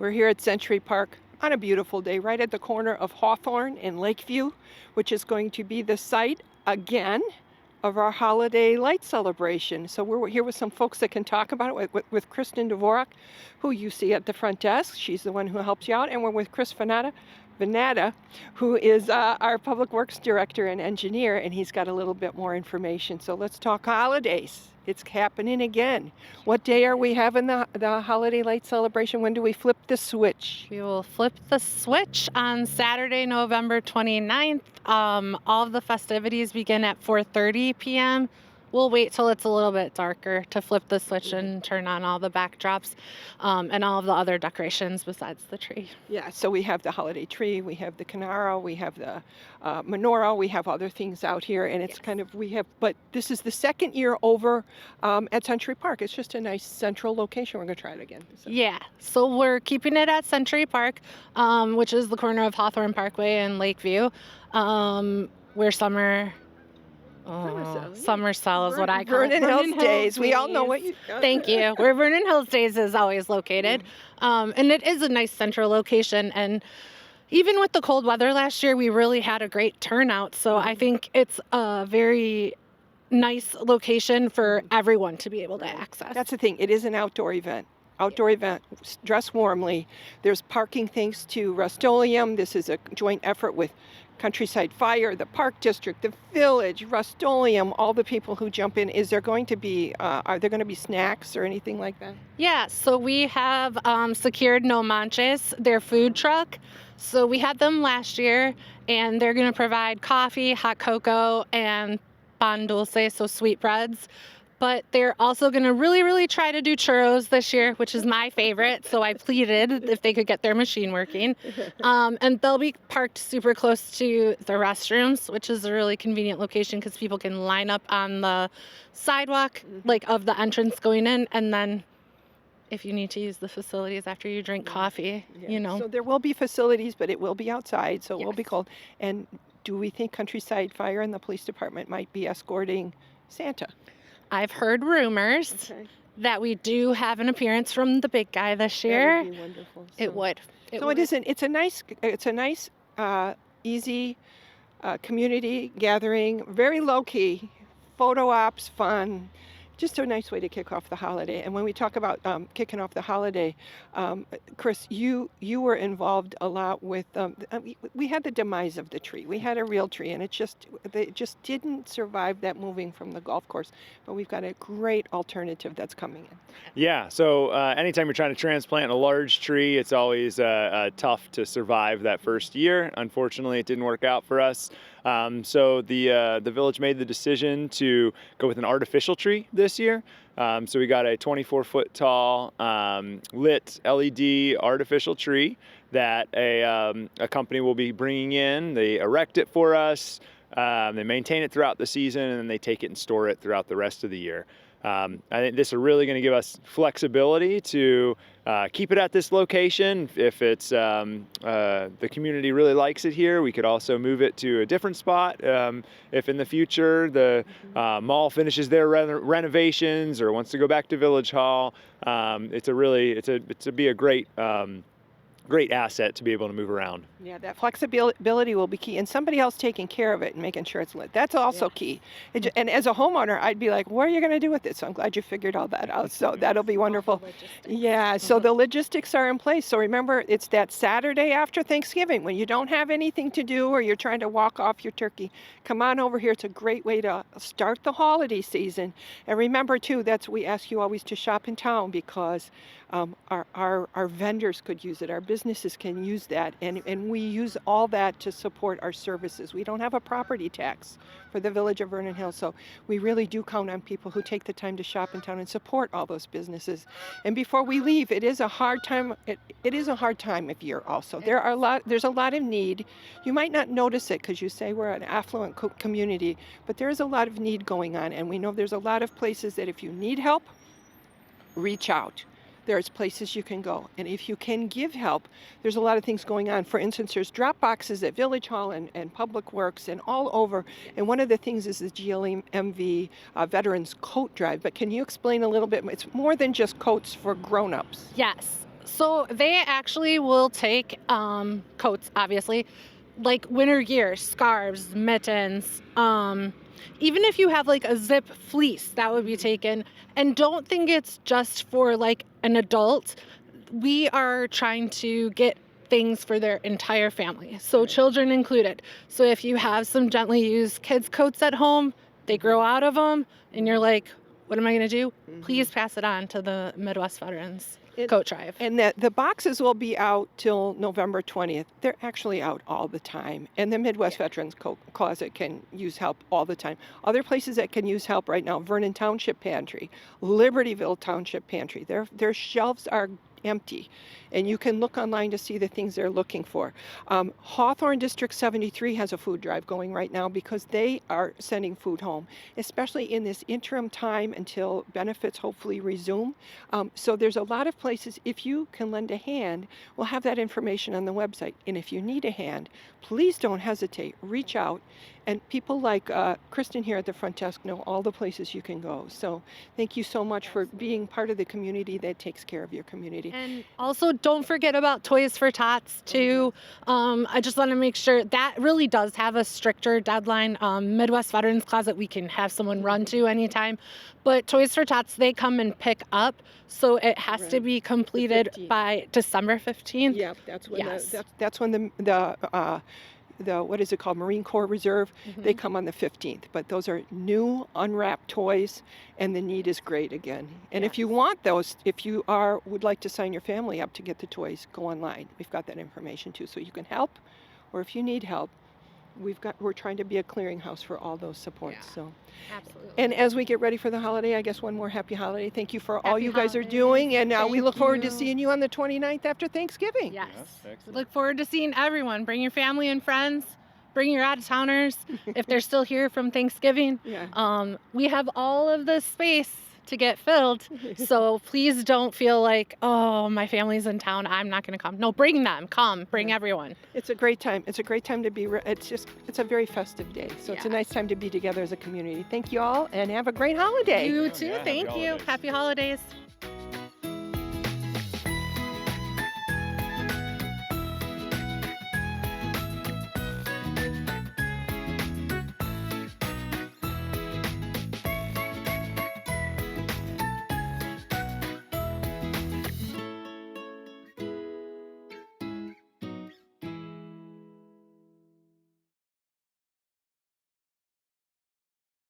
We're here at Century Park on a beautiful day right at the corner of Hawthorne and Lakeview, which is going to be the site again of our holiday light celebration. So we're here with some folks that can talk about it, with Kristen Dvorak, who you see at the front desk. She's the one who helps you out. And we're with Chris Venata, who is our Public Works Director and Engineer, and he's got a little bit more information. So let's talk holidays. It's happening again. What day are we having the holiday light celebration? When do we flip the switch? We will flip the switch on Saturday, November 29th. All of the festivities begin at 4:30 p.m. We'll wait till it's a little bit darker to flip the switch and turn on all the backdrops and all of the other decorations besides the tree. Yeah, so we have the holiday tree, we have the canaro, we have the menorah, we have other things out here, and it's but this is the second year over at Century Park. It's just a nice central location. We're going to try it again. So. Yeah, so we're keeping it at Century Park, which is the corner of Hawthorne Parkway and Lakeview, where summer Sell is what I call Vernon Hills Days. We all know what you Thank you. Where Vernon Hills Days is always located. And it is a nice central location. And even with the cold weather last year, we really had a great turnout. So I think it's a very nice location for everyone to be able to access. That's the thing. It is an outdoor event. Dress warmly. There's parking thanks to Rust-Oleum. This is a joint effort with Countryside Fire, the Park District, the Village, Rust-Oleum, all the people who jump in. Are there going to be snacks or anything like that? Yeah, so we have secured No Manches, their food truck. So we had them last year, and they're going to provide coffee, hot cocoa, and pan dulce, so sweetbreads. But they're also going to really try to do churros this year, which is my favorite. So I pleaded if they could get their machine working. And they'll be parked super close to the restrooms, which is a really convenient location because people can line up on the sidewalk, like of the entrance going in. And then if you need to use the facilities after you drink coffee, So there will be facilities, but it will be outside. So it will be Yes. cold. And do we think Countryside Fire and the police department might be escorting Santa? I've heard rumors that we do have an appearance from the big guy this year. That would be wonderful. It would. It's a nice, easy community gathering, very low key, photo ops, fun. Just a nice way to kick off the holiday. And when we talk about kicking off the holiday, Chris, you were involved a lot with. We had the demise of the tree. We had a real tree, and it just didn't survive that moving from the golf course. But we've got a great alternative that's coming in. Yeah. So anytime you're trying to transplant a large tree, it's always tough to survive that first year. Unfortunately, it didn't work out for us. So the village made the decision to go with an artificial tree this year. So we got a 24-foot tall lit LED artificial tree that a company will be bringing in. They erect it for us. They maintain it throughout the season, and then they take it and store it throughout the rest of the year. I think this is really going to give us flexibility to keep it at this location. If it's the community really likes it here, we could also move it to a different spot. If in the future the mall finishes their renovations or wants to go back to Village Hall, it's a great asset to be able to move around. Yeah, that flexibility will be key, and somebody else taking care of it and making sure it's lit. That's also key. And as a homeowner, I'd be like, what are you going to do with it? So I'm glad you figured all that out. So that'll be wonderful. Yeah, so the logistics are in place. So remember, it's that Saturday after Thanksgiving when you don't have anything to do or you're trying to walk off your turkey. Come on over here. It's a great way to start the holiday season. And remember, too, we ask you always to shop in town because our vendors could use it. Our businesses can use that. And we use all that to support our services. We don't have a property tax for the Village of Vernon Hills, so we really do count on people who take the time to shop in town and support all those businesses. And before we leave, it is a hard time. It is a hard time of year also. There's a lot of need. You might not notice it because you say we're an affluent community, but there is a lot of need going on, and we know there's a lot of places that if you need help, reach out. There's places you can go. And if you can give help, there's a lot of things going on. For instance, there's drop boxes at Village Hall and Public Works and all over. And one of the things is the GLMV Veterans Coat Drive. But can you explain a little bit? It's more than just coats for grown-ups. Yes. So they actually will take coats, obviously, like winter gear, scarves, mittens. Even if you have like a zip fleece, that would be taken. And don't think it's just for like an adult. We are trying to get things for their entire family, so children included. So if you have some gently used kids' coats at home, they grow out of them, and you're like, what am I going to do? Please pass it on to the Midwest Veterans Coat Drive. And that the boxes will be out till November 20th. They're actually out all the time. And the Midwest Veterans Closet can use help all the time. Other places that can use help right now, Vernon Township Pantry, Libertyville Township Pantry. Their shelves are empty, and you can look online to see the things they're looking for. Hawthorne District 73 has a food drive going right now because they are sending food home, especially in this interim time until benefits hopefully resume. So there's a lot of places, if you can lend a hand, we'll have that information on the website. And if you need a hand, please don't hesitate. Reach out. And people like Kristen here at the front desk know all the places you can go. So thank you so much for being part of the community that takes care of your community. And also, don't forget about Toys for Tots, too. I just want to make sure that really does have a stricter deadline. Midwest Veterans Closet, we can have someone run to anytime. But Toys for Tots, they come and pick up. So it has to be completed by December 15th. Yeah, that's when that's when the what is it called, Marine Corps Reserve, they come on the 15th. But those are new unwrapped toys, and the need is great again. And if you want those, if you would like to sign your family up to get the toys, go online. We've got that information too, so you can help, or if you need help, we're trying to be a clearinghouse for all those supports. So Absolutely. and as we get ready for the holiday, I guess one more happy holiday. Thank you for all Happy you guys are holidays. doing, and we Thank look forward to you. seeing you on the 29th after Thanksgiving. Yes. Excellent. Look forward to seeing everyone. Bring your family and friends. Bring your out-of-towners if they're still here from Thanksgiving. Yeah. We have all of the space to get filled, so please don't feel like, oh, my family's in town, I'm not going to come. No, bring them. Come. Bring everyone. It's a great time. It's a great time to be. It's a very festive day. So it's a nice time to be together as a community. Thank you all, and have a great holiday. You too. Yeah, happy Thank you. holidays. Happy holidays.